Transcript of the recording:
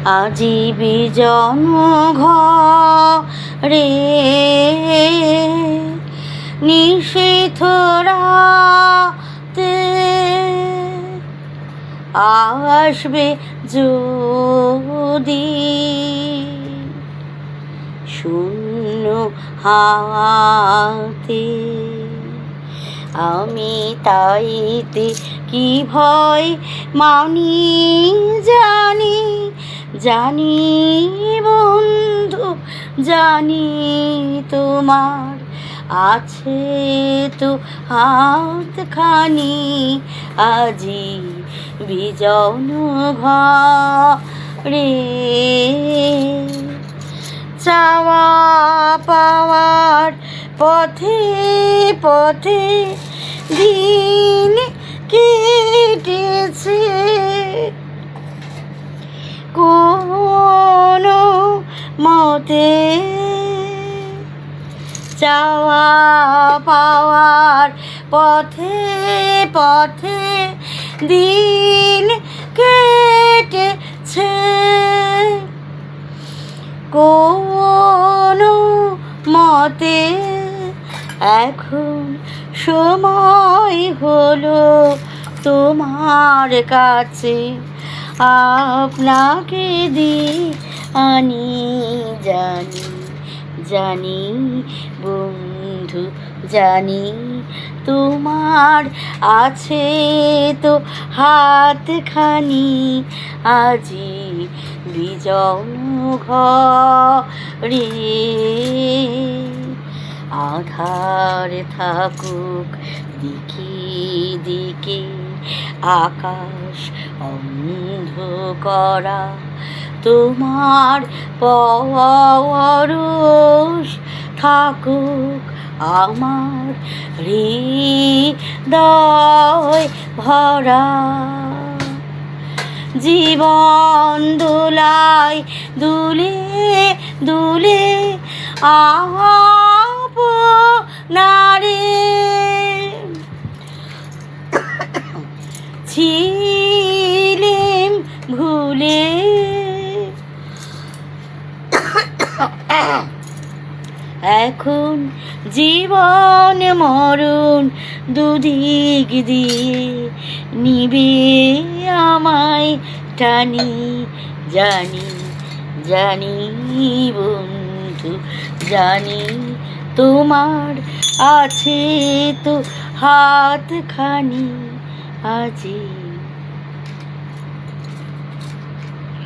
আজি বিজন ঘরে নিশীথ রাতে আসবে যদি শূন্য হাতে, আমি তাইতে কি ভয় মানি জানি, জানি বন্ধু জানি তোমার আছে তো হাতখানি, আজি বিজন ঘরে। চাওয়া পাওয়ার পথে পথে দিন কেটেছে, কোনো মতে চাওয়া পাওয়ার পথে পথে দিন কেটেছে, কোনো মতে এখন সময় হলো তোমার কাছে আপনাকে দিয়ে আনি, জানি জানি বন্ধু জানি তোমার আছে তো হাতখানি, আজি বিজন ঘরে। আধার থাকুক দিকে দিকে, আকাশ অন্ধকারা, তোমার পরশ থাকুক আমার হৃদয় ভরা। জীবন দোলায় দুলে দুলে আপনারে ছিলেম ভুলে, এখন জীবন মরণ দুদিক দিয়ে নিবে আমায় টানি, জানি জানি বন্ধু জানি তোমার আছে তো হাতখানি, আজি